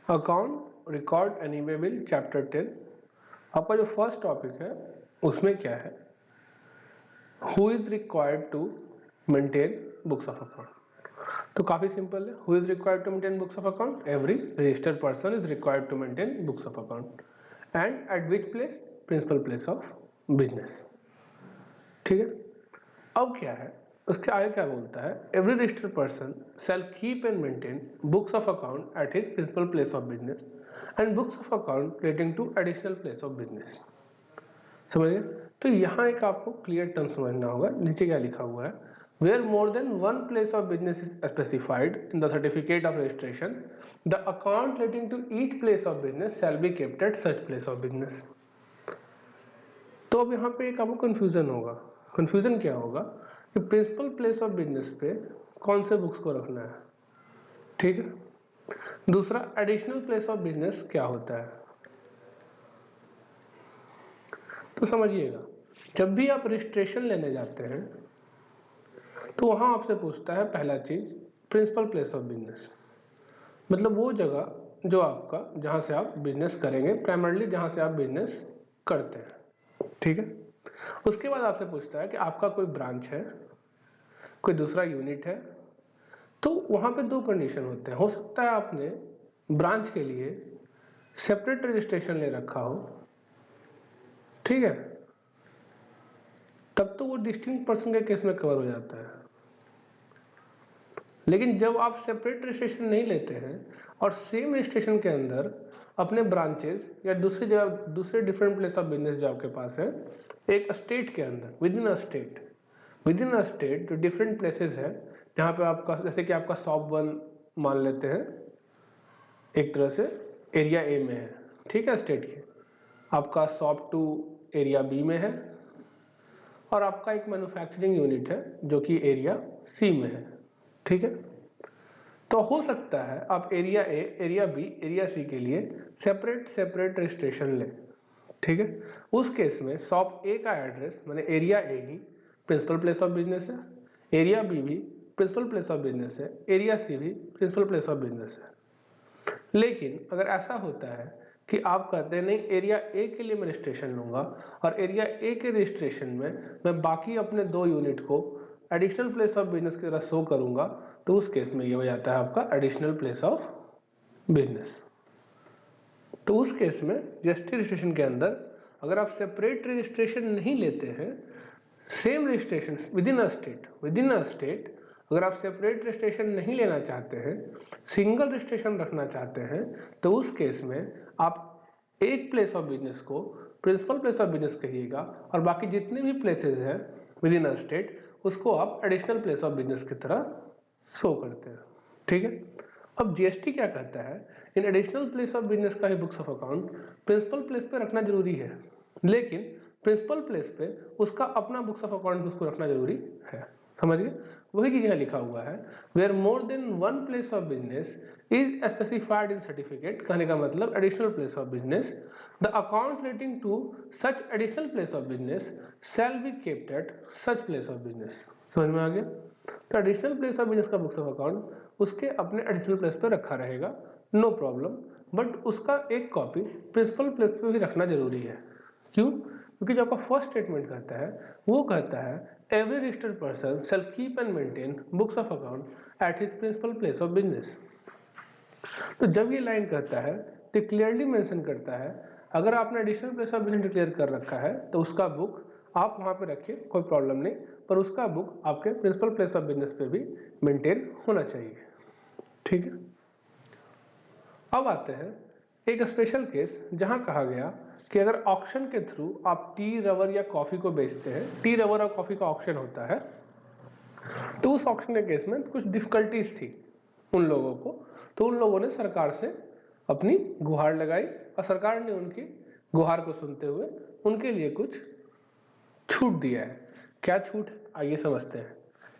Account record anyway bill chapter 10। आपका जो first topic है उसमें क्या है, who is required to maintain books of account. तो काफी सिंपल है, who is required to maintain books of account, every registered person is required to maintain books of account and at which place, principal place of business. ठीक है, अब क्या है, उसके आगे क्या बोलता है, every registered person shall keep and maintain books of account at his principal place of business and books of account relating to additional place of business. समझिए, तो यहाँ एक आपको क्लियर टर्म समझना होगा। नीचे क्या लिखा हुआ है, where more than one place of business is specified in the certificate of registration, the account relating to each place of business shall be kept at such place of business. तो अब यहाँ पे एक आपको कंफ्यूजन होगा। Confusion क्या होगा कि प्रिंसिपल प्लेस ऑफ बिजनेस पे कौन से बुक्स को रखना है। ठीक है, दूसरा एडिशनल प्लेस ऑफ बिजनेस क्या होता है। तो समझिएगा, जब भी आप रजिस्ट्रेशन लेने जाते हैं तो वहां आपसे पूछता है पहला चीज प्रिंसिपल प्लेस ऑफ बिजनेस, मतलब वो जगह जो आपका, जहां से आप बिजनेस करेंगे, प्राइमरली जहां से आप बिजनेस करते हैं। ठीक है, उसके बाद आपसे पूछता है कि आपका कोई ब्रांच है, कोई दूसरा यूनिट है। तो वहां पे दो कंडीशन होते हैं, हो सकता है आपने ब्रांच के लिए सेपरेट रजिस्ट्रेशन ले रखा हो, ठीक है, तब तो वो डिस्टिंक्ट पर्सन के केस में कवर हो जाता है। लेकिन जब आप सेपरेट रजिस्ट्रेशन नहीं लेते हैं और सेम रजिस्ट्रेशन के अंदर अपने ब्रांचेस या दूसरी जगह, दूसरे डिफरेंट प्लेस ऑफ बिजनेस जो आपके पास है, एक स्टेट के अंदर, विद इन अ स्टेट जो डिफरेंट प्लेसेस है, जहाँ पे आपका, जैसे कि आपका शॉप 1 मान लेते हैं, एक तरह से एरिया ए में है, ठीक है, स्टेट के, आपका शॉप 2 एरिया बी में है, और आपका एक मैन्युफैक्चरिंग यूनिट है जो कि एरिया सी में है। ठीक है, तो हो सकता है आप area A, area B, area C के लिए सेपरेट रजिस्ट्रेशन लें। ठीक है, उस केस में शॉप ए का एड्रेस माने एरिया ए ही प्रिंसिपल प्लेस ऑफ बिजनेस है, एरिया बी भी प्रिंसिपल प्लेस ऑफ बिजनेस है, एरिया सी भी प्रिंसिपल प्लेस ऑफ बिजनेस है। लेकिन अगर ऐसा होता है कि आप कहते हैं नहीं, एरिया ए के लिए मैं रजिस्ट्रेशन लूंगा और एरिया ए के रजिस्ट्रेशन में मैं बाकी अपने 2 यूनिट को एडिशनल प्लेस ऑफ बिजनेस की तरह शो करूंगा, तो उस केस में ये हो जाता है आपका एडिशनल प्लेस ऑफ बिजनेस। तो उस केस में जीएसटी रजिस्ट्रेशन के अंदर अगर आप सेपरेट रजिस्ट्रेशन नहीं लेते हैं, same registration with in a state अगर आप सेपरेट रजिस्ट्रेशन नहीं लेना चाहते हैं, सिंगल रजिस्ट्रेशन रखना चाहते हैं, तो उस केस में आप एक प्लेस ऑफ बिजनेस को प्रिंसिपल प्लेस ऑफ बिजनेस कहिएगा और बाकी जितने भी प्लेसेस हैं विद इन अ स्टेट उसको आप एडिशनल प्लेस ऑफ बिजनेस की तरह शो करते हैं। ठीक है, अब जीएसटी क्या कहता है, इन एडिशनल प्लेस ऑफ बिजनेस का ही books of account principal place पे रखना जरूरी है, लेकिन प्रिंसिपल प्लेस पे उसका अपना बुक्स ऑफ अकाउंट उसको रखना जरूरी है। समझ गए, वही चीज यहाँ लिखा हुआ है, where more than one place of business is specified in certificate, कहने का मतलब additional place of business, the account relating to such additional place of business shall be kept at such place of business. समझ में आ गया, तो additional place of business का books of account उसके अपने एडिशनल प्लेस पर रखा रहेगा, नो प्रॉब्लम, बट उसका एक कॉपी प्रिंसिपल प्लेस पे भी रखना जरूरी है। क्यों? क्योंकि जो आपका फर्स्ट स्टेटमेंट कहता है वो कहता है every registered person shall keep and maintain books of account at his principal place of business. तो जब ये लाइन कहता है तो क्लियरली मेंशन करता है, अगर आपने additional place of business declare कर रखा है तो उसका बुक आप वहां पे रखिए, कोई प्रॉब्लम नहीं, पर उसका बुक आपके प्रिंसिपल प्लेस ऑफ बिजनेस पे भी मेंटेन होना चाहिए। ठीक है, अब आते हैं एक स्पेशल केस जहां कहा गया कि अगर ऑक्शन के थ्रू आप टी, रबर या कॉफी को बेचते हैं, टी, रबर और कॉफी का ऑक्शन होता है, तो उस ऑक्शन के केस में कुछ डिफिकल्टीज थी उन लोगों को, तो उन लोगों ने सरकार से अपनी गुहार लगाई और सरकार ने उनकी गुहार को सुनते हुए उनके लिए कुछ छूट दिया है। क्या छूट है आइए समझते हैं।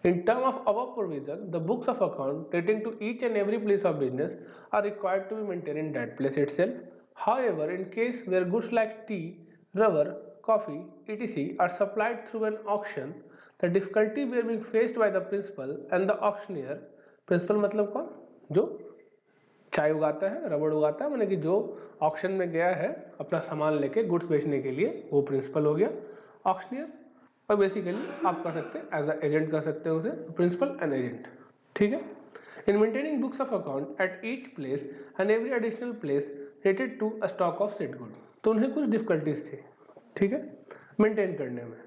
In term of above provision, the books of account relating to each and every place of business are required to be maintained in that place itself. However, in case where goods like tea, rubber, coffee, etc. are supplied through an auction, the difficulty were being faced by the principal and the auctioneer. Principal मतलब कौन? जो चाय उगाता है, रबड़ उगाता है, माने कि जो ऑक्शन में गया है अपना सामान लेके गुड्स बेचने के लिए, वो प्रिंसिपल हो गया। ऑक्शनियर और बेसिकली आप कर सकते हैं एज अ एजेंट कर सकते हैं उसे, प्रिंसिपल एंड एजेंट, ठीक है। In maintaining books of account at each place and every additional place related to a stock of set good, तो उन्हें कुछ डिफिकल्टीज थी, ठीक है, मेंटेन करने में।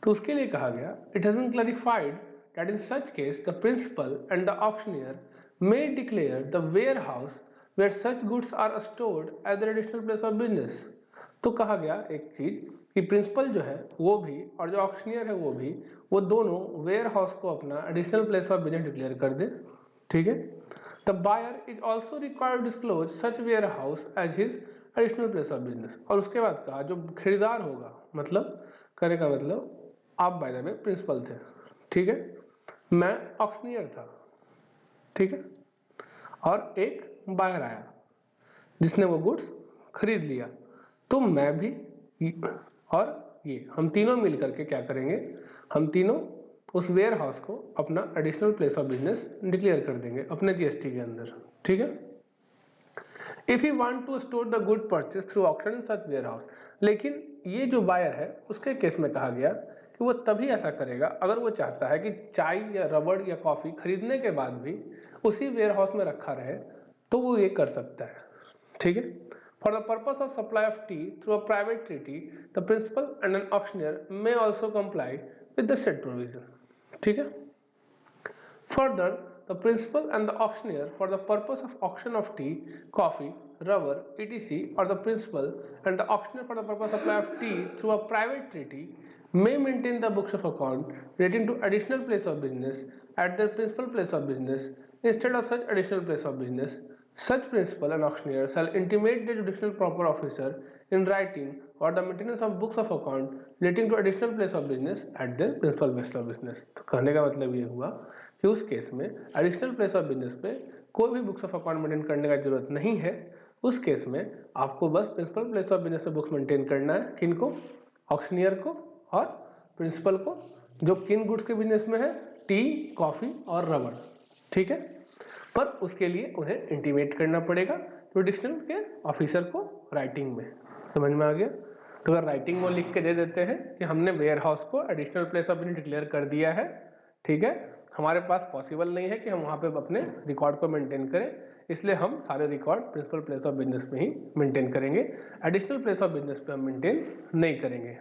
तो उसके लिए कहा गया, it has been clarified that in such case the principal and the auctioneer may declare the warehouse where such goods are stored as their additional place of business। तो कहा गया एक चीज कि प्रिंसिपल जो है वो भी और जो ऑक्शनियर है वो भी, वो दोनों वेयर हाउस को अपना additional place of business declare कर दे, ठीक है। The buyer is also required disclose such warehouse as his additional place of business. और उसके बाद कहा जो खरीदार होगा, मतलब कहने का मतलब आप बाय द वे प्रिंसिपल थे, ठीक है, मैं ऑक्शनियर था, ठीक है, और एक बायर आया जिसने वो गुड्स खरीद लिया, तो मैं भी और ये हम तीनों मिलकर के क्या करेंगे, हम तीनों उस वेयर हाउस को अपना additional place of business declare कर देंगे अपने जीएसटी के अंदर, ठीक है। If you want to store the good purchase through auction in such warehouse, लेकिन ये जो बायर है उसके केस में कहा गया कि वो तभी ऐसा करेगा अगर वो चाहता है कि चाय या रबड़ या कॉफी खरीदने के बाद भी उसी वेयर हाउस में रखा रहे, तो वो ये कर सकता है, ठीक है। For the purpose of supply of tea through a private treaty the principal and an auctioneer may also comply with the said provision, ठीक है। Further, the principal and the auctioneer for the purpose of auction of tea, coffee, rubber, etc. or the principal and the auctioneer for the purpose of supply of tea through a private treaty may maintain the books of account relating to additional place of business at their principal place of business instead of such additional place of business. Such principal and auctioneer shall intimate the judicial proper officer in writing or the maintenance of books of account relating to additional place of business at their principal place of business। तो कहने का मतलब ये हुआ कि उस case में additional place of business पे कोई भी बुक्स ऑफ अकाउंट मेंटेन करने का जरूरत नहीं है। उस केस में आपको बस प्रिंसिपल प्लेस ऑफ बिजनेस पे बुक्स मेंटेन करना है, किनको, ऑक्शनियर को और प्रिंसिपल को, जो किन गुड्स के बिजनेस में है, टी, कॉफी और रबड़, ठीक है। पर उसके लिए उन्हें इंटीमेट करना पड़ेगा जुडिशनल के ऑफिसर को राइटिंग में, समझ में आ गया। तो अगर राइटिंग में लिख के दे देते हैं कि हमने वेयर हाउस को additional place of business declare कर दिया है, ठीक है, हमारे पास पॉसिबल नहीं है कि हम वहाँ पे अपने रिकॉर्ड को मेंटेन करें, इसलिए हम सारे record principal place of business में ही मेंटेन करेंगे, एडिशनल प्लेस ऑफ बिजनेस पे हम मेंटेन नहीं करेंगे,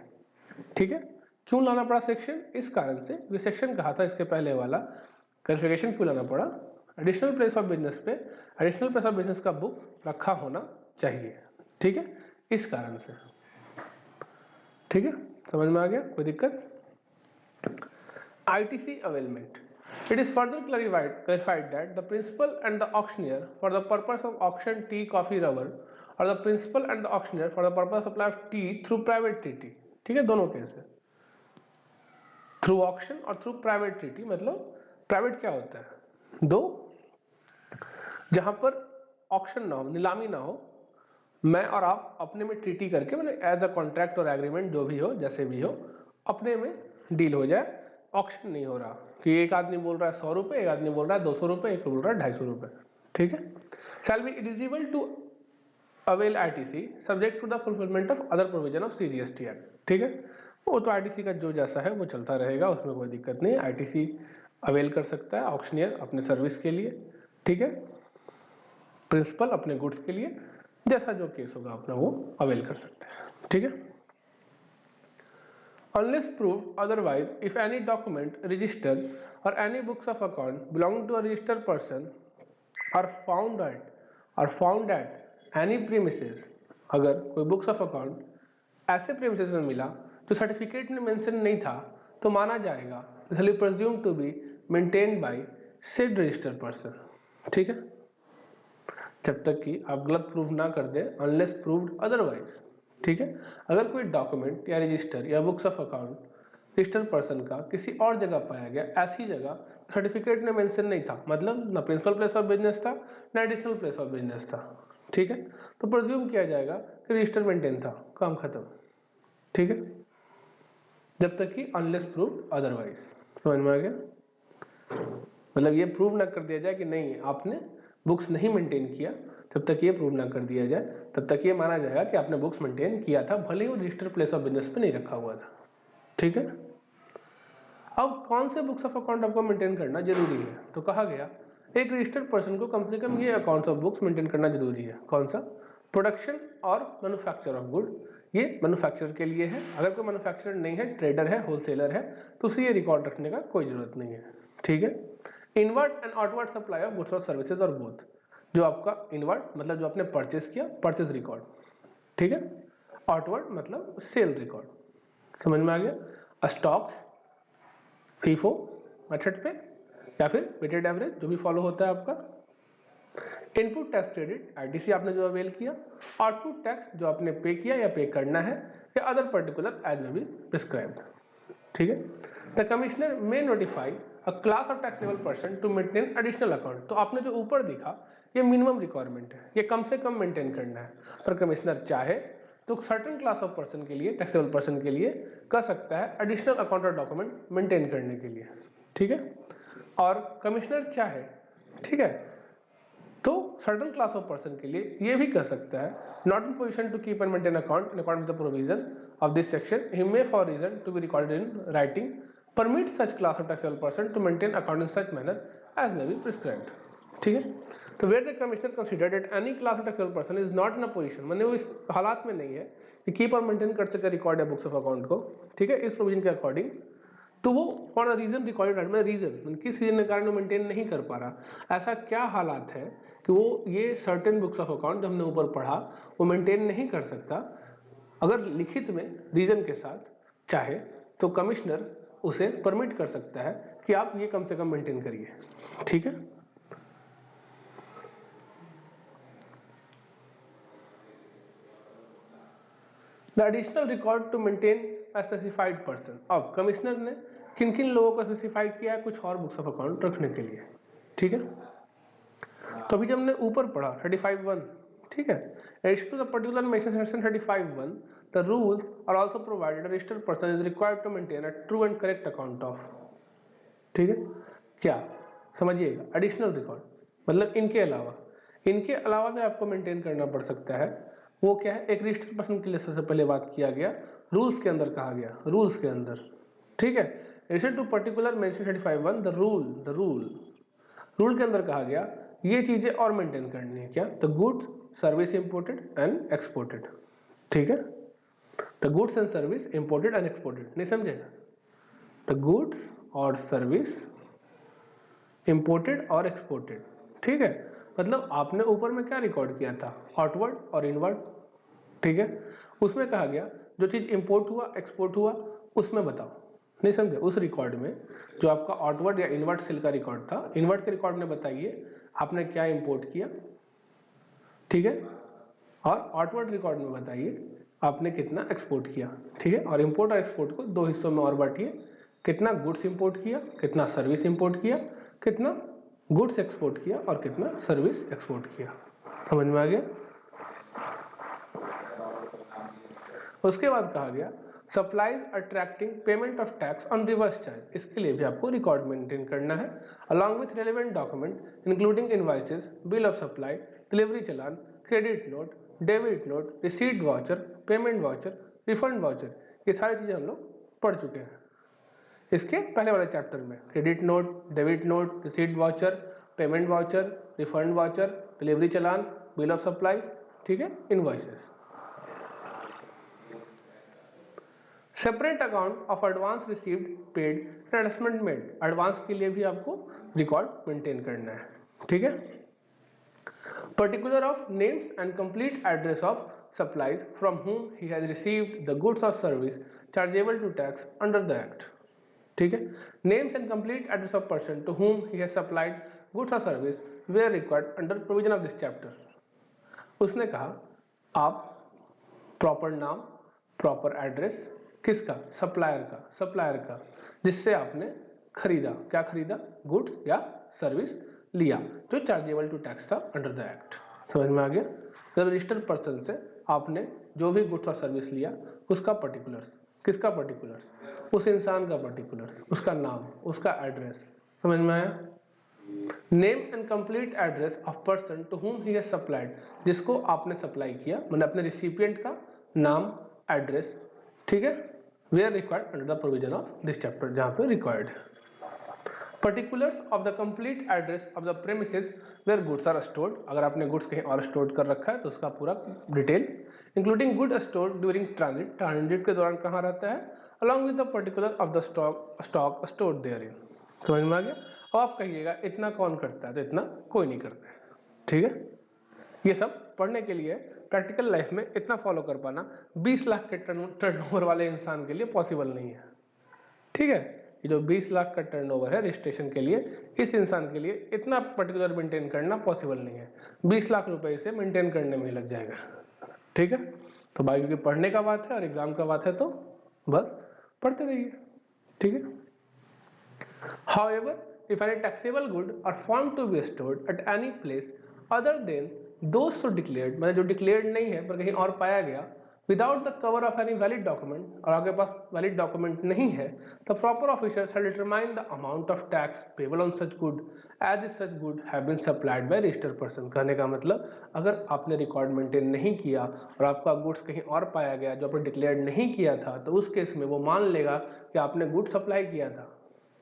ठीक है। क्यों लाना पड़ा सेक्शन, इस कारण से ये सेक्शन कहा था इसके पहले वाला, क्लैरिफिकेशन क्यों लाना पड़ा, एडिशनल प्लेस ऑफ बिजनेस पे एडिशनल प्लेस ऑफ बिजनेस का बुक रखा होना चाहिए, ठीक है, इस कारण से, ठीक है, समझ में आ गया, कोई दिक्कत। ITC availment. It is further clarified that the principal and the auctioneer for the purpose of auction tea, coffee, rubber, or the principal and the auctioneer for the purpose of supply of tea through private treaty, ठीक है, दोनों case है, through auction और through private treaty. मतलब private क्या होता है, दो जहां पर ऑक्शन ना हो, नीलामी ना हो, मैं और आप अपने में ट्रीटी करके, मतलब एज अ कॉन्ट्रैक्ट और एग्रीमेंट जो भी हो, जैसे भी हो, अपने में डील हो जाए, ऑक्शन नहीं हो रहा कि एक आदमी बोल रहा है 100 रुपये, एक आदमी बोल रहा है 200 रुपये, एक बोल रहा है 250 रुपये, ठीक है। Shall be eligible to avail ITC subject to the fulfilment of other provision of CGST act, ठीक है। वो तो ITC का जो जैसा है वो चलता रहेगा, उसमें कोई दिक्कत नहीं, ITC अवेल कर सकता है ऑक्शनियर अपने सर्विस के लिए, ठीक है, प्रिंसिपल अपने गुड्स के लिए, जैसा जो केस होगा अपना वो अवेल कर सकते हैं, ठीक है। Unless proved otherwise, if any document, register or any books of account belonging to a registered person are found at any premises, अगर कोई बुक्स ऑफ अकाउंट ऐसे प्रीमिसेस में मिला जो सर्टिफिकेट में मेंशन नहीं था, तो माना जाएगा presumed to be maintained by said registered person, ठीक है, जब तक कि आप गलत प्रूव ना कर दे, अनलेस प्रूव्ड अदरवाइज, ठीक है। अगर कोई डॉक्यूमेंट या रजिस्टर या books of account registered person का किसी और जगह पाया गया, ऐसी जगह सर्टिफिकेट में मेंशन नहीं था, मतलब ना प्रिंसिपल प्लेस ऑफ बिजनेस था ना एडिशनल प्लेस ऑफ बिजनेस था, ठीक है, तो प्रिज्यूम किया जाएगा कि रजिस्टर मेंटेन था, काम खत्म, ठीक है, जब तक कि अनलेस प्रूव्ड अदरवाइज, समझ में आ गया। मतलब ये प्रूव ना कर दिया जाए कि नहीं आपने बुक्स नहीं मेंटेन किया, जब तक ये प्रूव ना कर दिया जाए तब तक ये माना जाएगा कि आपने बुक्स मेंटेन किया था, भले ही वो रजिस्टर्ड प्लेस ऑफ बिजनेस पे नहीं रखा हुआ था। ठीक है। अब कौन से बुक्स ऑफ अकाउंट आपको मेंटेन करना जरूरी है, तो कहा गया एक रजिस्टर्ड पर्सन को कम से कम ये अकाउंट्स ऑफ बुक्स मेंटेन करना जरूरी है। कौन सा? प्रोडक्शन और मैन्युफैक्चर ऑफ गुड, ये मैन्युफैक्चर के लिए है। अगर कोई मैन्युफैक्चरर नहीं है, ट्रेडर है, होलसेलर है, तो उसे ये रिकॉर्ड रखने का कोई जरूरत नहीं है। ठीक है। Inward and outward supply of goods और सर्विसेज और बोथ, जो आपका इनवर्ड मतलब जो आपने परचेस किया, परचेस रिकॉर्ड। ठीक है। आउटवर्ड मतलब सेल रिकॉर्ड। समझ में आ गया? स्टॉक्स फीफो मेथड पे या फिर वेटेड एवरेज, जो भी फॉलो होता है आपका। इनपुट टैक्स क्रेडिट आईटीसी आपने जो अवेल किया, आउटपुट टैक्स जो आपने पे किया या पे करना है, या other particular as may be prescribed. ठीक है। The commissioner may notify a class of taxable person to maintain additional account. तो आपने जो ऊपर दिखा ये मिनिमम रिक्वायरमेंट है, ये कम से कम मेंटेन करना है, पर कमिश्नर चाहे तो सर्टेन क्लास ऑफ पर्सन के लिए, टैक्सेबल पर्सन के लिए कर सकता है एडिशनल अकाउंट और डॉक्यूमेंट मेंटेन करने के लिए। ठीक है। और कमिश्नर चाहे, ठीक है, तो सर्टेन क्लास ऑफ पर्सन के लिए ये भी कर सकता है, not in position to keep and maintain account in according with the provision of this section, he may for reason to be recorded in writing permit such class of taxable person to maintain account in such manner as may be prescribed. ठीक है। तो where the commissioner considered that any class of taxable person is not in a position, माने वो इस हालात में नहीं है कि कीप और मेंटेन कर सके रिकॉर्ड या बुक्स ऑफ अकाउंट को। ठीक है। इस प्रोविजन के अकॉर्डिंग, तो वो फॉर अ रीजन रिकॉर्डेड में, रीजन किस रीजन के कारण वो मेंटेन नहीं कर पा रहा, ऐसा क्या हालात है कि वो ये सर्टेन बुक्स ऑफ अकाउंट जो हमने ऊपर पढ़ा वो मेंटेन नहीं कर सकता, अगर लिखित में रीजन के साथ चाहे तो कमिश्नर उसे परमिट कर सकता है कि आप ये कम से कम मेंटेन करिए। ठीक है। The additional record to maintain a specified person. अब कमिश्नर ने किन किन लोगों को स्पेसिफाई किया है कुछ और बुक्स ऑफ अकाउंट रखने के लिए। ठीक है। तो अभी जब हमने ऊपर पढ़ा 35(1), ठीक है, addition to the particular mention section 35(1), the rules are also provided a registered person is required to maintain a true and correct account of. ठीक है। क्या समझिएगा, एडिशनल रिकॉर्ड मतलब इनके अलावा भी आपको मेंटेन करना पड़ सकता है। वो क्या है? एक रजिस्टर्ड पर्सन के लिए सबसे पहले बात किया गया, रूल्स के अंदर कहा गया, रूल्स के अंदर। ठीक है। Addition to particular mention 35(1), the rule के अंदर कहा गया ये चीजें और मेंटेन करनी है। क्या? The goods service imported and exported. ठीक है। The goods and service imported and exported, नहीं समझेगा? द गुड्स और सर्विस इंपोर्टेड और एक्सपोर्टेड। ठीक है। मतलब आपने ऊपर में क्या रिकॉर्ड किया था? आउटवर्ड और इनवर्ड। ठीक है। उसमें कहा गया जो चीज इंपोर्ट हुआ, एक्सपोर्ट हुआ, उसमें बताओ, नहीं समझे? उस रिकॉर्ड में जो आपका आउटवर्ड या इनवर्ड सेल का रिकॉर्ड था, इनवर्ड के रिकॉर्ड में बताइए आपने क्या इंपोर्ट किया। ठीक है। और आउटवर्ड रिकॉर्ड में बताइए आपने कितना एक्सपोर्ट किया। ठीक है। और इंपोर्ट और एक्सपोर्ट को दो हिस्सों में और बांटिए, कितना गुड्स इंपोर्ट किया, कितना सर्विस इंपोर्ट किया, कितना गुड्स एक्सपोर्ट किया और कितना सर्विस एक्सपोर्ट किया। समझ में आ गया? उसके बाद कहा गया supplies attracting payment of tax on reverse charge, इसके लिए भी आपको रिकॉर्ड मेंटेन करना है along with relevant document including invoices, bill of supply, delivery challan, credit note, debit note, receipt voucher, payment voucher, refund voucher. ये सारी चीजें हम लोग पढ़ चुके हैं इसके पहले वाले चैप्टर में। Credit note, debit note, receipt voucher, payment voucher, refund voucher, delivery challan, bill of supply, ठीक है, invoices. Separate account of advance received, paid, adjustment made, advance के लिए भी आपको रिकॉर्ड मेंटेन करना है। ठीक है। Particular of names and complete address of supplies from whom he has received the goods or service chargeable to tax under the act। ठीक है। Names and complete address of person to whom he has supplied goods or service were required under provision of this chapter। उसने कहा आप proper नाम, proper address किसका? Supplier का जिससे आपने खरीदा, क्या खरीदा? गुड्स या सर्विस लिया जो चार्जेबल टू टैक्स था अंडर द एक्ट। समझ में आ गया? जब रजिस्टर्ड पर्सन से आपने जो भी गुड्स और सर्विस लिया उसका पर्टिकुलर्स, किसका पर्टिकुलर्स? उस इंसान का पर्टिकुलर्स, उसका नाम, उसका एड्रेस। समझ में आया? Name and complete address of person to whom he has supplied, जिसको आपने सप्लाई किया, मतलब अपने रिसिपिएंट का नाम, एड्रेस, ठीक है, where required under the provision of this chapter, जहां पे रिक्वायर्ड है। Particulars of the complete address of the premises where goods are stored, अगर आपने गुड्स कहीं और स्टोर कर रखा है तो उसका पूरा detail, including good store during transit, transit के दौरान कहाँ रहता है, along with the particular of the stock stored therein. समझ में आ गया। अब आप कहिएगा इतना कौन करता है, तो इतना कोई नहीं करता है, ठीक है। ये सब पढ़ने के लिए प्रैक्टिकल लाइफ में इतना फॉलो कर पाना 20 लाख के टर्नओवर वाले इंसान के लिए पॉसिबल नहीं है, ठीक है। ये जो 20 लाख का टर्नओवर है रजिस्ट्रेशन के लिए, इस इंसान के लिए इतना पर्टिकुलर मेंटेन करना पॉसिबल नहीं है। 20 लाख रुपए से मेंटेन करने में लग जाएगा, ठीक है। तो भाई क्योंकि पढ़ने का बात है और एग्जाम का बात है तो बस पढ़ते रहिए, ठीक है। However, if any taxable good are found to be stored at any place other than those so declared, मतलब जो डिक्लेयर्ड नहीं है पर कहीं और पाया गया, without the cover of any valid document, और आपके पास वैलिड डॉक्यूमेंट नहीं है, the proper officer shall determine the amount of tax payable on such good as if such good have been supplied by registered person. कहने का मतलब, अगर आपने रिकॉर्ड मेंटेन नहीं किया और आपका गुड्स कहीं और पाया गया जो आपने डिक्लेयर्ड नहीं किया था, तो उस केस में वो मान लेगा कि आपने गुड सप्लाई किया था।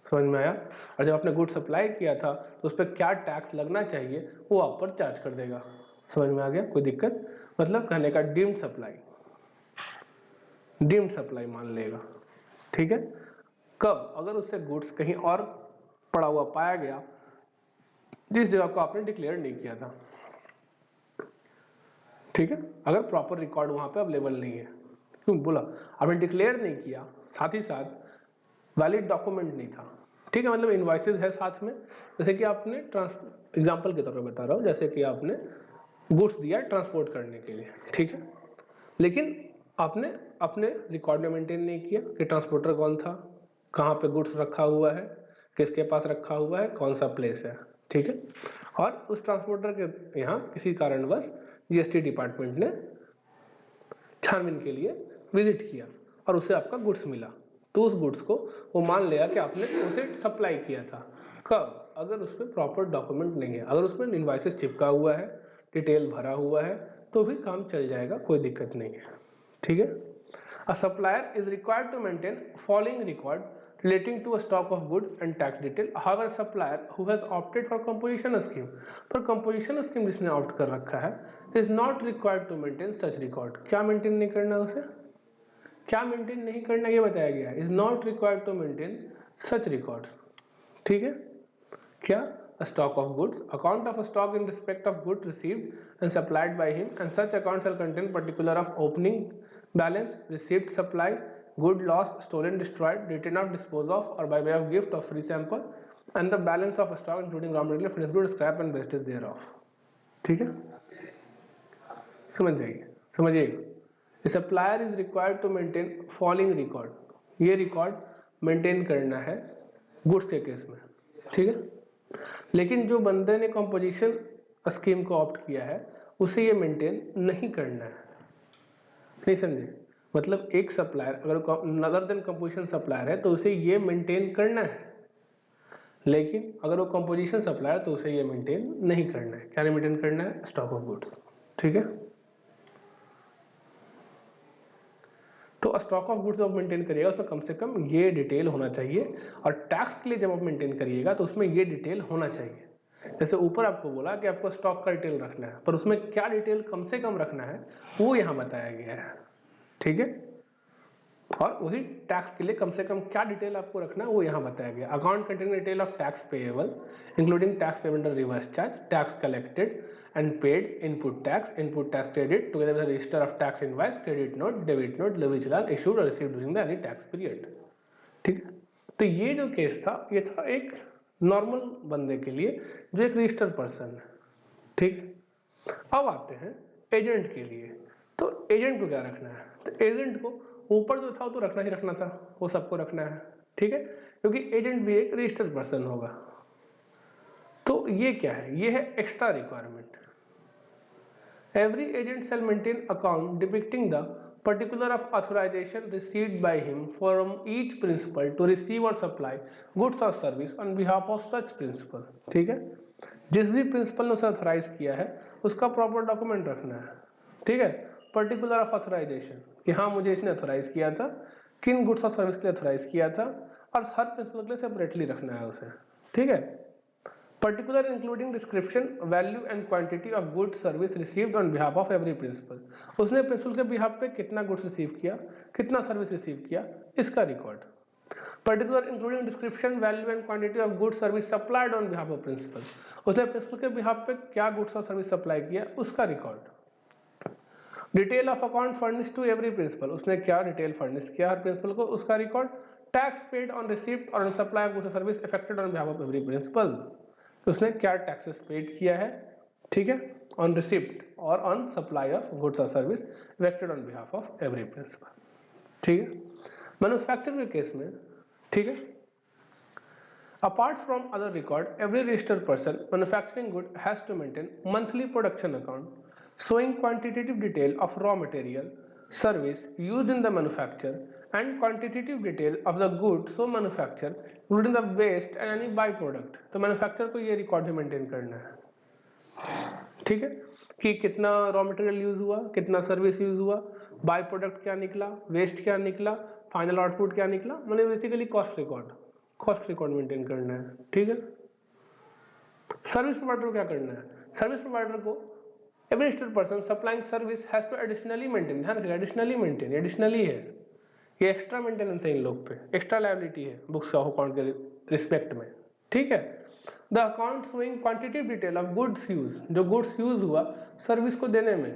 समझ में आया। और जब आपने गुड सप्लाई किया था तो उस पर क्या टैक्स लगना चाहिए वो आप पर चार्ज कर देगा। समझ में आ गया, कोई दिक्कत, मतलब कहने का डीम्ड सप्लाई मान लेगा, ठीक है। कब, अगर उससे गुड्स कहीं और पड़ा हुआ पाया गया जिस जगह को आपने डिक्लेयर नहीं किया था, ठीक है। अगर प्रॉपर रिकॉर्ड वहां पे अवेलेबल नहीं है, क्यों बोला, आपने डिक्लेयर नहीं किया, साथ ही साथ वैलिड डॉक्यूमेंट नहीं था, ठीक है, मतलब इनवॉइसेस है साथ में, जैसे कि आपने एग्जांपल के तौर पे बता रहा हूँ, जैसे कि आपने गुड्स दिया ट्रांसपोर्ट करने के लिए, ठीक है, लेकिन आपने अपने रिकॉर्ड में मेंटेन नहीं किया कि ट्रांसपोर्टर कौन था, कहाँ पे गुड्स रखा हुआ है, किसके पास रखा हुआ है, कौन सा प्लेस है, ठीक है। और उस ट्रांसपोर्टर के यहाँ किसी कारणवश जीएसटी डिपार्टमेंट ने छानबीन के लिए विजिट किया और उसे आपका गुड्स मिला, तो उस गुड्स को वो मान लिया कि आपने उसे सप्लाई किया था। कब, अगर उसमें प्रॉपर डॉक्यूमेंट नहीं है, अगर उसमें इनवॉइसेस चिपका हुआ है, डिटेल भरा हुआ है, तो भी काम चल जाएगा, कोई दिक्कत नहीं है, ठीक है। A supplier is required to maintain following record relating to a stock of good and tax detail. However, supplier who has opted for composition scheme, पर composition scheme जिसने ऑप्ट कर रखा है, is not required to maintain such record. क्या maintain नहीं करना उसे, क्या मेंटेन नहीं करना ये बताया गया है, is not required to maintain such records, ठीक है। क्या, stock of goods, account of stock in respect of good received and supplied by him and such account shall contain particular of opening balance, received supply, good loss, stolen destroyed, return of dispose of और by way of gift of free sample and the balance of stock including raw material, finished good, scrap and wastage there of, ठीक है। समझिएगा। Supplier is required to maintain following record, ये record maintain करना है goods के case में, ठीक है। लेकिन जो बंदे ने कंपोजिशन स्कीम को ऑप्ट किया है उसे ये मेंटेन नहीं करना है, नहीं समझे, मतलब एक सप्लायर अगर अदर देन कंपोजिशन सप्लायर है तो उसे ये मेंटेन करना है, लेकिन अगर वो कंपोजिशन सप्लायर तो उसे ये मेंटेन नहीं करना है। क्या नहीं मेंटेन करना है, स्टॉक ऑफ गुड्स, ठीक है। तो स्टॉक ऑफ गुड्स जब मेंटेन करिएगा उसमें कम से कम ये डिटेल होना चाहिए, और टैक्स के लिए जब आप मेंटेन करिएगा तो उसमें ये डिटेल होना चाहिए। जैसे ऊपर आपको बोला कि आपको स्टॉक का डिटेल रखना है, पर उसमें क्या डिटेल कम से कम रखना है वो यहाँ बताया गया है, ठीक है। और वही टैक्स के लिए कम से कम क्या डिटेल आपको रखना है वो यहाँ बताया गया। Account containing detail of tax payable including tax payment reverse charge, tax collected and paid, input tax credit together with a register of tax invoice, credit note, debit note, levy challan issued or received during the any tax period, ठीक है। तो ये जो case था ये था एक normal बंदे के लिए जो एक रजिस्टर्ड पर्सन है, ठीक। अब आते हैं एजेंट के लिए। तो एजेंट को क्या रखना है, तो एजेंट को ऊपर जो था वो तो रखना ही रखना था, वो सबको रखना है, ठीक है, क्योंकि एजेंट भी एक रजिस्टर्ड पर्सन होगा। तो ये क्या है, ये है extra requirement. Every agent shall maintain account depicting the particular of authorization received by him from each principal to receive or supply goods or service on behalf of such principal। ठीक है, जिस भी प्रिंसिपल ने उसे authorise किया है उसका proper document रखना है। ठीक है, पर्टिकुलर ऑफ ऑथराइजेशन कि हाँ मुझे इसने ऑथराइज किया था, किन गुड्स और सर्विस के लिए ऑथराइज किया था, और हर प्रिंसिपल के लिए सेपरेटली रखना है उसे। ठीक है, particular including description value and quantity of goods service received on behalf of every principal. उसने प्रिंसिपल के बिहाफ पे कितना गुड्स रिसीव किया, कितना सर्विस रिसीव किया, इसका record. Particular including description value and quantity of goods service supplied on behalf of principal. उसने principal के बिहाफ पे क्या गुड्स और सर्विस सप्लाई किया, उसका record. Detail of account furnish to every principal. उसने क्या डिटेल फर्निश किया हर प्रिंसिपल को, उसका record. Tax paid on receipt और supply of goods service effected on behalf of every principal. उसने क्या टैक्सेस पेड किया है, ठीक है, ऑन रिसिप्ट और ऑन सप्लाई ऑफ गुड्स और service effected on behalf of every principal. ठीक है, मैन्युफैक्चरिंग के केस में, ठीक है, apart from other record, every registered person manufacturing good has to maintain monthly production account showing quantitative detail of raw material, service used in the manufacture and quantitative detail of the goods so manufactured including the waste and any byproduct। तो manufacture को ये record भी maintain करना है। ठीक है, कि कितना रॉ मटेरियल यूज हुआ, कितना सर्विस यूज हुआ, बाय प्रोडक्ट क्या निकला, वेस्ट क्या निकला, फाइनल आउटपुट क्या निकला, मतलब बेसिकली कॉस्ट रिकॉर्ड मेंटेन करना है। ठीक है, सर्विस प्रोवाइडर को क्या करना है, सर्विस प्रोवाइडर को every registered person supplying service has to additionally maintain, ध्यान रखिए एडिशनली मेंटेन, एडिशनली है, ये एक्स्ट्रा मेंटेनेंस है इन लोग पे, एक्स्ट्रा लायबिलिटी है बुक्स ऑफ अकाउंट के रिस्पेक्ट में। ठीक है, the account showing quantitative detail of goods use, जो गुड्स यूज हुआ सर्विस को देने में,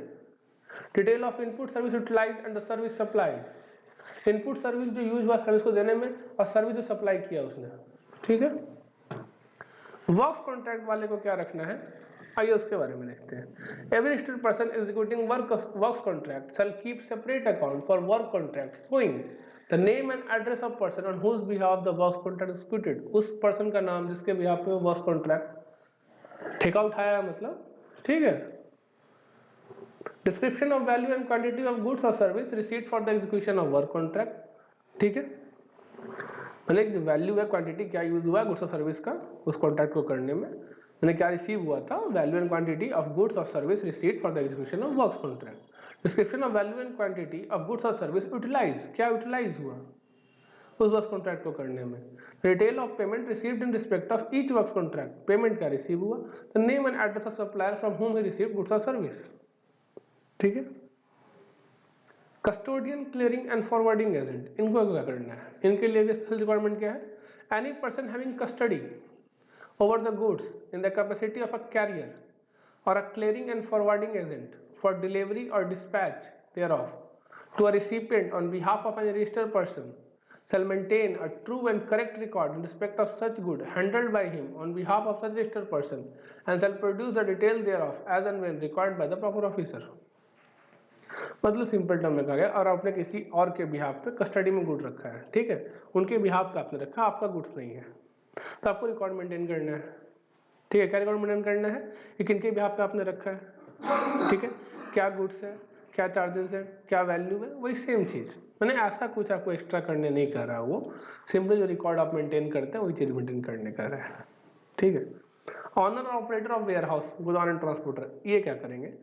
detail of input service utilise and the service supplied, input service जो यूज हुआ सर्विस को देने में और सर्विस जो सप्लाई किया उसने। ठीक है, वर्क्स कॉन्ट्रैक्ट वाले को क्या रखना है, आइए उसके बारे में देखते हैं। Every registered person executing works contract shall keep separate account for work contract showing the name and address of person on whose behalf the works contract executed. उस पर्सन का नाम जिसके बिहाफ पे वर्क्स कॉन्ट्रैक्ट ठेका उठाया है मतलब। ठीक है, description of value and quantity of goods और service received for the execution of work contract. ठीक है, मतलब जो वैल्यू है, क्वांटिटी क्या यूज हुआ है गुड्स और सर्विस का उस कॉन्ट्रैक्ट को करने में, मैंने क्या रिसीव हुआ था, value and quantity of goods और service received for the execution of works contract. Description of value and quantity of goods और सर्विस यूटिलाइज, क्या यूटिलाइज हुआ उस वर्क्स कॉन्ट्रैक्ट को करने में। Detail of payment received in respect of each works contract, payment क्या receive हुआ, the name and address of supplier from whom he received goods और सर्विस। ठीक है, custodian clearing and forwarding agent, इनको क्या करना है, इनके लिए रिक्वायरमेंट क्या है, any person having custody over the goods in the capacity of a carrier और a clearing and forwarding agent for delivery और dispatch thereof to a recipient on behalf of a registered person shall maintain a true and correct record in respect of such good handled by him on behalf of such registered person and shall produce the detail thereof as and when required by the proper officer। मतलब simple term में कहा गया, और आपने किसी और के behalf पे कस्टडी में गुड रखा है, ठीक है, उनके बिहाफ पे आपने रखा, आपका गुड्स नहीं है, तो आपको रिकॉर्ड मेंटेन करना है। ठीक है, क्या रिकॉर्ड मेंटेन करना है कि किनके बिहाफ पे आपने रखा है। ठीक है, क्या गुड्स है, क्या चार्जेस है, क्या वैल्यू है, वही सेम चीज, मैंने ऐसा कुछ आपको एक्स्ट्रा करने नहीं कर रहा, वो सिंपली जो रिकॉर्ड आप मेंटेन करते हैं वही चीज मेंटेन करने का है। ठीक है, owner operator of warehouse, गोदाम एंड ट्रांसपोर्टर, ये क्या करेंगे,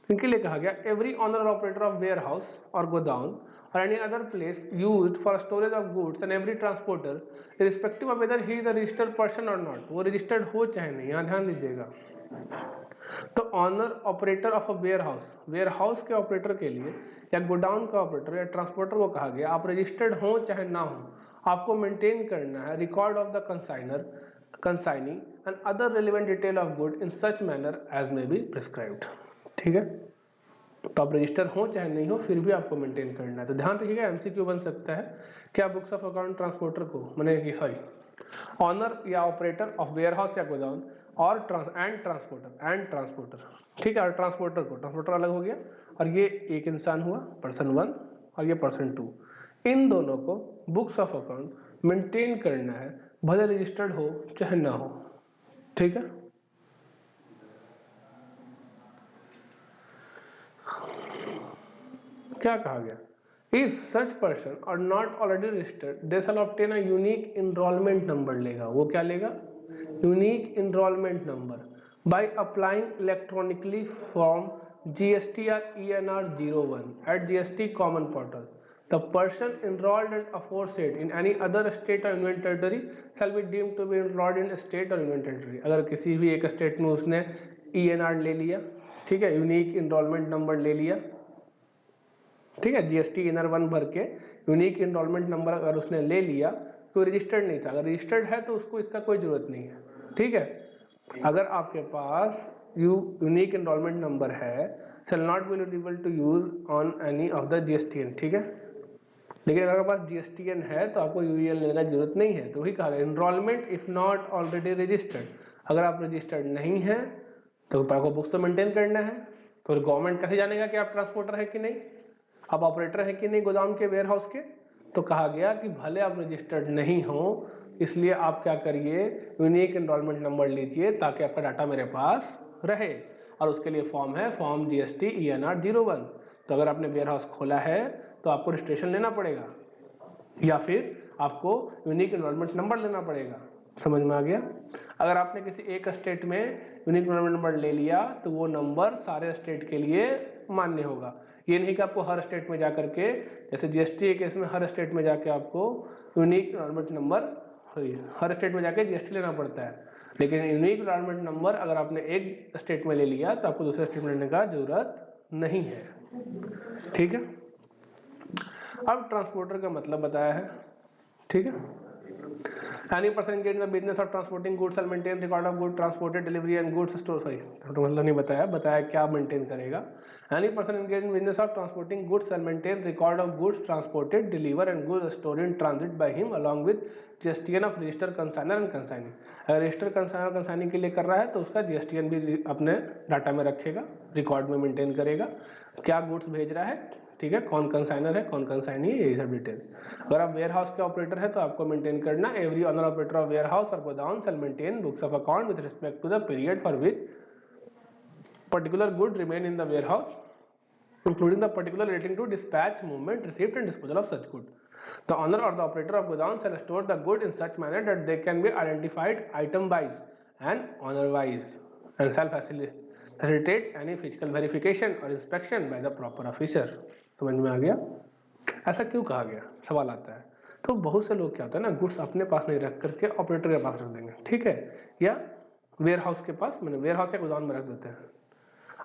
इनके लिए कहा गया every owner operator of warehouse और गोदाम or any other place used for storage of goods and every transporter irrespective of whether he is a registered person or not, वो registered हो चाहे नहीं, यहाँ ध्यान दीजिएगा। तो owner operator of a warehouse के ऑपरेटर के लिए या गोडाउन का ऑपरेटर या ट्रांसपोर्टर को कहा गया आप रजिस्टर्ड हो चाहे ना हो, आपको मेंटेन करना है record of the consignee and other relevant detail of good in such manner as may be prescribed. ठीक है, तो आप रजिस्टर हो चाहे नहीं हो फिर भी आपको मेंटेन करना है। तो ध्यान रखिएगा, एमसीक्यू बन सकता है क्या बुक्स ऑफ अकाउंट ट्रांसपोर्टर को, मैंने सॉरी ऑनर या ऑपरेटर ऑफ वेयर हाउस या गोदाम और ट्रांसपोर्टर, ठीक है, और ट्रांसपोर्टर अलग हो गया, और ये एक इंसान हुआ पर्सन 1 और ये पर्सन 2, इन दोनों को बुक्स ऑफ अकाउंट मेंटेन करना है भले रजिस्टर्ड हो चाहे ना हो। ठीक है, क्या कहा गया, if such person are not already registered they shall obtain a unique enrolment number लेगा, वो क्या लेगा? Unique enrolment number by applying electronically form GST or ENR 01 at GST common portal. The person enrolled as aforesaid in any other state or union territory shall be deemed to be enrolled in state or union territory. अगर किसी भी एक state में उसने ENR ले लिया, ठीक है, यूनिक इनरोलमेंट नंबर ले लिया, ठीक है, GST ENR 1 भर के यूनिक इनरोलमेंट नंबर अगर उसने ले लिया तो रजिस्टर्ड नहीं था, अगर रजिस्टर्ड है तो उसको इसका कोई जरूरत नहीं है, ठीक है। अगर आपके पास यूनिक इनरोलमेंट नंबर है shall not be eligible to use on any of the GSTN, ठीक है। लेकिन अगर आपके पास GSTN है तो आपको UEN लेने की जरूरत नहीं है, तो वही कहा enrolment if not already registered, अगर आप रजिस्टर्ड नहीं है तो आपको बुक्स तो मेंटेन करना है, तो गवर्नमेंट कैसे जानेगा कि आप ट्रांसपोर्टर है कि नहीं, आप ऑपरेटर है कि नहीं गोदाम के, वेयर हाउस के। तो कहा गया कि भले आप रजिस्टर्ड नहीं हो, इसलिए आप क्या करिए, यूनिक एनरोलमेंट नंबर लीजिए ताकि आपका डाटा मेरे पास रहे, और उसके लिए फॉर्म है फॉर्म GST ENR 01। तो अगर आपने वेयर हाउस खोला है तो आपको रजिस्ट्रेशन लेना पड़ेगा या फिर आपको यूनिक एनरोलमेंट नंबर लेना पड़ेगा। समझ में आ गया? अगर आपने किसी एक स्टेट में यूनिक एनरोलमेंट नंबर ले लिया तो वो नंबर सारे स्टेट के लिए मान्य होगा। ये नहीं कि आपको हर स्टेट में जाकर के, जैसे GST के केस में हर स्टेट में जाके आपको यूनिक एनरोलमेंट नंबर, हर स्टेट में जाके GST लेना पड़ता है, लेकिन यूनिक एनरोलमेंट नंबर अगर आपने एक स्टेट में ले लिया तो आपको दूसरे स्टेट में लेने का जरूरत नहीं है, ठीक है। अब ट्रांसपोर्टर का मतलब बताया है, ठीक है। Any person engaged in the business of transporting goods shall maintain record of goods transported, delivery and goods store, sorry तो मतलब नहीं बताया, बताया क्या मेंटेन करेगा। Any person engaged in business of transporting goods shall maintain record of goods transported, deliver and goods stored in transit by him along with GSTN of register consignor and consignee। अगर register consignor consignee के लिए कर रहा है तो उसका GSTN भी अपने डाटा में रखेगा, रिकॉर्ड में मेंटेन करेगा, क्या गुड्स भेज रहा है, ठीक है, कौन कंसाइनर है कौन कंसाइनी है, ये सब डिटेल। अगर आप वेयर हाउस के ऑपरेटर है तो आपको मेंटेन करना, every owner operator of warehouse और godown shall maintain books of account with respect to the period for which particular good remain in the warehouse, including the particular relating to dispatch, movement, receipt and disposal of such good. The owner or the operator of godown shall store the good in such manner that they can be identified item wise and owner wise and shall facilitate any physical verification or inspection by the proper officer। समझ में आ गया? ऐसा क्यों कहा गया, सवाल आता है। तो बहुत से लोग क्या होता है ना, गुड्स अपने पास नहीं रख करके ऑपरेटर के पास रख देंगे, ठीक है, या वेयर हाउस के पास, मैंने वेयर हाउस या गोदाम में रख देते हैं।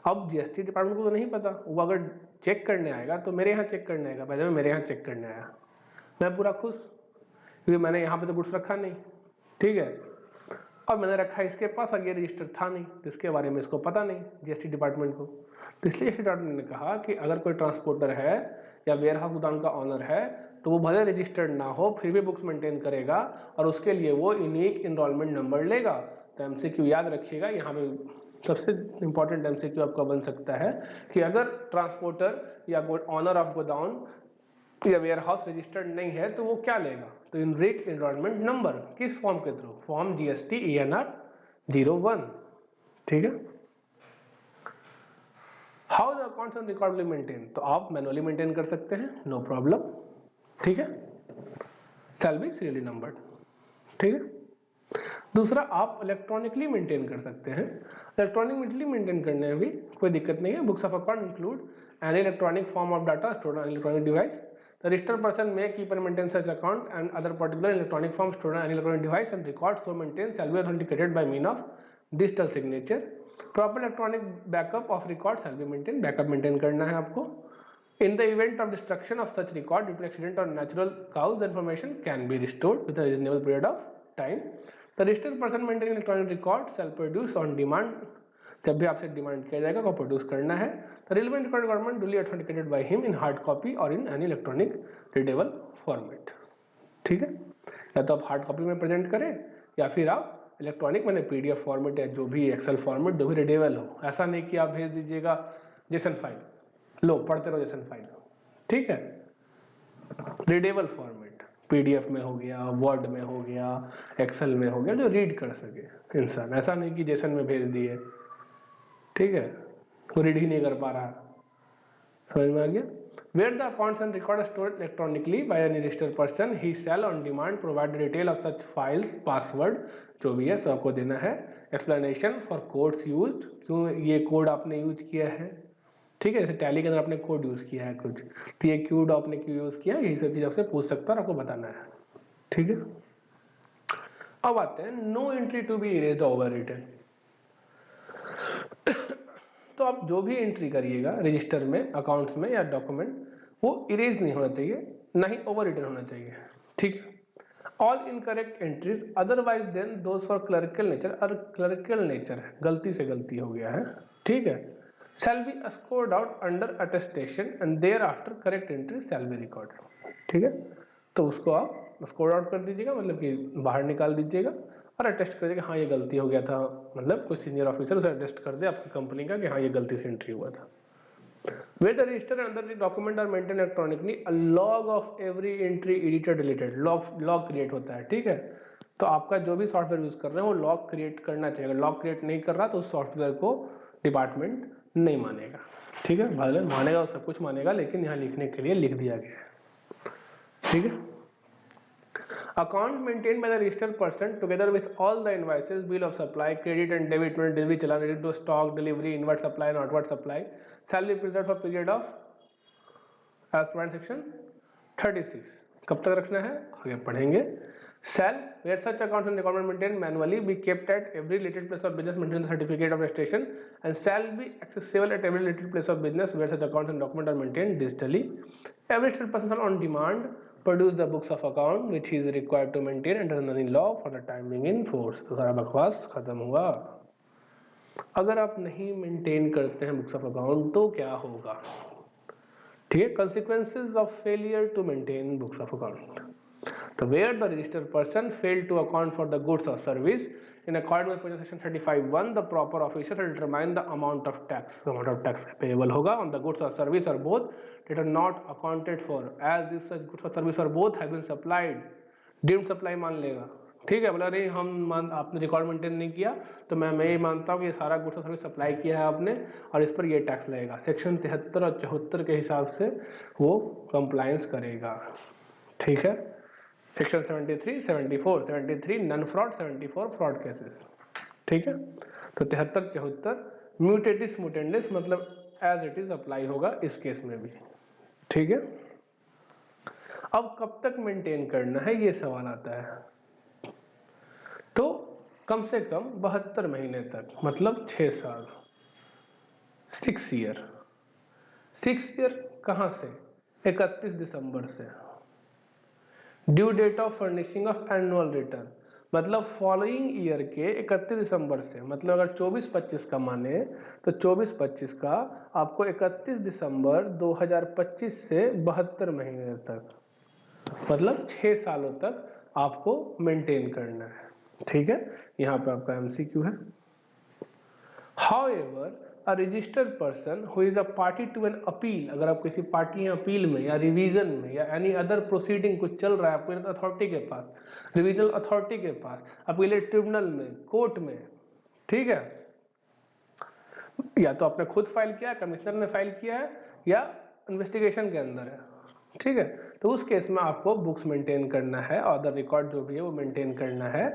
अब GST डिपार्टमेंट को तो नहीं पता, वो अगर चेक करने आएगा तो मेरे यहाँ चेक करने आएगा, पहले मेरे यहाँ चेक करने आया, मैं पूरा खुश क्योंकि मैंने यहाँ पे तो गुड्स रखा नहीं, ठीक है, और मैंने रखा इसके पास और ये रजिस्टर था नहीं, जिसके बारे में इसको पता नहीं GST डिपार्टमेंट को। तो इसलिए GST डिपार्टमेंट ने कहा कि अगर कोई ट्रांसपोर्टर है या वेयर हाउस गोदाम का ऑनर है तो वो भले रजिस्टर्ड ना हो फिर भी बुक्स मेंटेन करेगा और उसके लिए वो यूनिक इनरोलमेंट नंबर लेगा। तो MCQ याद रखिएगा, यहाँ पे सबसे इंपॉर्टेंट MCQ आपका बन सकता है कि अगर ट्रांसपोर्टर या ऑनर ऑफ गोडाउन या वेयर हाउस रजिस्टर्ड नहीं है तो वो क्या लेगा, तो यूनिक एनरोलमेंट नंबर, किस फॉर्म के थ्रू, फॉर्म GST ENR 01, ठीक है। How the accounts and record will maintain, तो आप मैनुअली मेंटेन कर सकते हैं, नो प्रॉब्लम, ठीक है, शैल बी सीरियली नंबर्ड, ठीक है। दूसरा आप इलेक्ट्रॉनिकली मेंटेन कर सकते हैं, इलेक्ट्रॉनिकली मेंटेन करने में भी कोई दिक्कत नहीं है। Books of account include any electronic form of data stored on electronic device, the registered person may keep and maintain such account and other particular electronic form stored on any electronic device and record so maintain shall be authenticated by mean of digital signature, proper electronic backup of record shall be maintain, backup maintain करना है आपको। In the event of destruction of such record due to accident or natural cause, the information can be restored within a reasonable period of time. The registered person maintaining electronic record shall produce on demand, जब भी आपसे demand किया जाएगा को produce करना है। The relevant record document duly authenticated by him in hard copy or in any electronic readable format, ठीक है, या तो आप हार्ड कॉपी में प्रेजेंट करें या फिर आप इलेक्ट्रॉनिक मैंने PDF फॉर्मेट या जो भी एक्सेल फॉर्मेट जो भी रीडेबल हो, ऐसा नहीं कि आप भेज दीजिएगा जेसन फाइल, लो पढ़ते रहो जेसन फाइल, ठीक है, रीडेबल फॉर्मेट PDF में हो गया, वर्ड में हो गया, एक्सेल में हो गया, जो रीड कर सके इंसान, ऐसा नहीं कि जेसन में भेज दिए, ठीक है, वो रीड ही नहीं कर पा रहा, समझ में आ गया। Where the accounts and records are stored electronically by any registered person, he shall on demand provide the detail of such files, password जो भी है सब आपको देना है, explanation for codes used, क्यों ये कोड आपने यूज किया है, ठीक है, जैसे टैली के अंदर आपने कोड यूज किया है कुछ, तो ये क्यूड आपने क्यों यूज किया, यही सब चीज आपसे पूछ सकता है और आपको बताना है, ठीक है। अब आते हैं no entry to be erased over written. तो आप जो भी एंट्री करिएगा रजिस्टर में, अकाउंट्स में या डॉक्यूमेंट, वो इरेज नहीं होना चाहिए, ना ही ओवर रिटन होना चाहिए, ठीक है। All incorrect entries otherwise than those for clerical nature, और क्लरिकल नेचर है, गलती से गलती हो गया है, ठीक है, shall be scored out under attestation and thereafter correct entry shall be recorded, ठीक है। तो उसको आप स्कोर आउट कर दीजिएगा, मतलब कि बाहर निकाल दीजिएगा और अटेस्ट कर दीजिएगा हाँ ये गलती हो गया था, मतलब कोई सीनियर ऑफिसर उसे अटेस्ट कर दे आपकी कंपनी का कि हाँ ये गलती से एंट्री हुआ था। Where the register and other document are maintained electronically, a log of every entry edited deleted, log create होता है, ठीक है। तो आपका जो भी सॉफ्टवेयर यूज कर रहे हैं वो लॉग क्रिएट करना चाहिए, अगर लॉग क्रिएट नहीं कर रहा तो उस सॉफ्टवेयर को डिपार्टमेंट नहीं मानेगा, ठीक है, भले मानेगा, सब कुछ मानेगा, लेकिन यहाँ लिखने के लिए लिख दिया गया है, ठीक है। Account maintained by the registered person together with all the invoices, bill of supply, credit and debit note, delivery challan related to stock, delivery, inward supply and outward supply, shall be preserved for period of as per section 36। कब तक रखना है आगे पढ़ेंगे। Shall where such accounts and records maintained manually be kept at every related place of business, maintain the certificate of registration, and shall be accessible at every related place of business where such accounts and documents are maintained digitally. Every registered person shall on demand produce the books of account which he is required to maintain under any law for the time being in force। तो सारा बकवास खत्म हुआ। अगर आप नहीं maintain करते हैं बुक्स ऑफ अकाउंट तो क्या होगा, ठीक है, consequences of failure to maintain books of account। तो where the registered person failed to account for the goods or service in accordance with section 35(1), the proper officer will determine the amount of tax payable होगा on the goods or service or both that are not accounted for as if such goods or service or both have been supplied, deemed supply मान लेगा, ठीक है। बोला अरे आपने record maintain नहीं किया तो मैं ये मानता हूँ कि ये सारा गुड्स और सर्विस सप्लाई किया है आपने और इस पर ये टैक्स लगेगा, सेक्शन 73 और 74 के हिसाब से वो कंप्लायंस करेगा, ठीक है। Section 73, 74, 73 non fraud, 74 fraud cases, ठीक है। तो 73, 74 म्यूटेटिस मुटेंडिस, मतलब एज इट इज अप्लाई होगा इस केस में भी, ठीक है। अब कब तक मेंटेन करना है ये सवाल आता है, तो कम से कम 72 महीने तक, मतलब 6 साल, 6 ईयर। 6 ईयर कहां से, 31 दिसंबर से। Due date of furnishing of annual return, मतलब फॉलोइंग ईयर के 31 दिसंबर से, मतलब अगर 24-25 का माने तो 24-25 का आपको 31 दिसंबर 2025 से 72 महीने तक, मतलब 6 सालों तक आपको मेंटेन करना है, ठीक है। यहाँ पे आपका एमसीक्यू है। However, a registered person who is a party to an appeal, अगर आप किसी पार्टी या अपील में या रिवीजन में या एनी अदर प्रोसीडिंग कुछ चल रहा है अपील अथॉरिटी के पास, रिवीजनल अथॉरिटी के पास, अपीलेट ट्रिब्यूनल में, कोर्ट में, ठीक है, या तो आपने खुद फाइल किया, कमिश्नर ने फाइल किया है या इन्वेस्टिगेशन के अंदर है, ठीक है, तो उस केस में आपको बुक्स मेंटेन करना है, अदर रिकॉर्ड जो भी है वो मेंटेन करना है।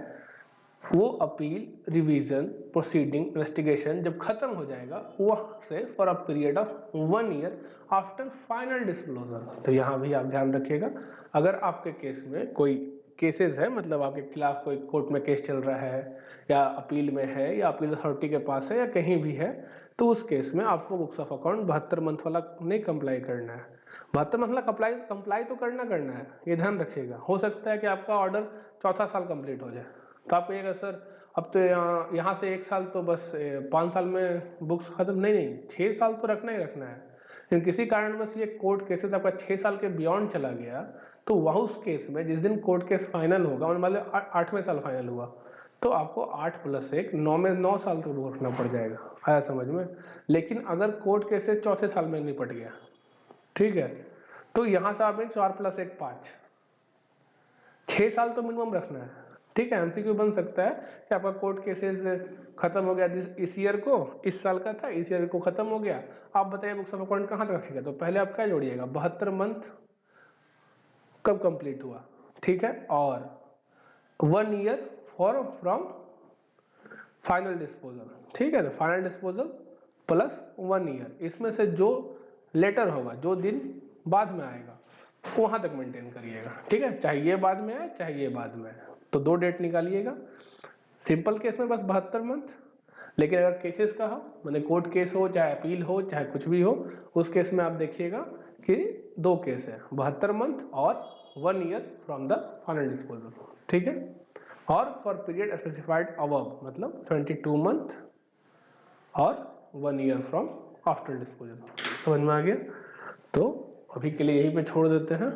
वो अपील, रिवीजन, प्रोसीडिंग, इन्वेस्टिगेशन जब खत्म हो जाएगा वहां से for a period of 1 year after final disclosure. तो यहाँ भी आप ध्यान रखिएगा, अगर आपके केस में कोई केसेस है, मतलब आपके खिलाफ कोई कोर्ट में केस चल रहा है या अपील में है या अपील अथॉरिटी के पास है या कहीं भी है, तो उस केस में आपको बुक्स ऑफ अकाउंट 72 मंथ वाला नहीं कंप्लाई करना है। 72 मंथ वाला कंप्लाई तो करना है, ये ध्यान रखिएगा। हो सकता है कि आपका ऑर्डर चौथा साल कंप्लीट हो जाए, तो आप कहिएगा सर अब तो यहाँ से 1 साल तो बस 5 साल में बुक्स खत्म, नहीं 6 साल तो रखना ही रखना है। लेकिन किसी कारण बस ये कोर्ट केसेस आपका 6 साल के बियॉन्ड चला गया, तो वह उस केस में जिस दिन कोर्ट केस फाइनल होगा, मतलब 8वें साल फाइनल हुआ, तो आपको 8 + 1 9 में 9 साल तक बुक रखना पड़ जाएगा, आया समझ में। लेकिन अगर कोर्ट केसेस चौथे साल में निपट गया, ठीक है, तो यहाँ से आपने 4 + 1 5, 6 साल तो मिनिमम रखना है, ठीक है, एमसीक्यू बन सकता है कि आपका कोर्ट केसेस खत्म हो गया इस ईयर को, इस साल का था, इस ईयर को खत्म हो गया, आप बताइए बुक्स ऑफ अकाउंट कहाँ तक रखेगा। तो पहले आप क्या जोड़िएगा, 72 मंथ कब कंप्लीट हुआ, ठीक है, और 1 year for from final disposal, ठीक है ना, फाइनल डिस्पोजल प्लस 1 ईयर, इसमें से जो लेटर होगा, जो दिन बाद में आएगा, वहां तक मेंटेन करिएगा, ठीक है, चाहे ये बाद में आए चाहे ये बाद में आए, तो 2 डेट निकालिएगा। सिंपल केस में बस 72 मंथ, लेकिन अगर केसेस का हो, मैंने कोर्ट केस हो, चाहे अपील हो, चाहे कुछ भी हो, उस केस में आप देखिएगा कि 2 केस है, 72 मंथ और 1 year from the final disposal, ठीक है, और फॉर पीरियड स्पेसिफाइड अबव, मतलब 22 मंथ और 1 ईयर फ्रॉम आफ्टर डिस्पोजल। समझ में आ गया। तो अभी के लिए यहीं पे छोड़ देते हैं।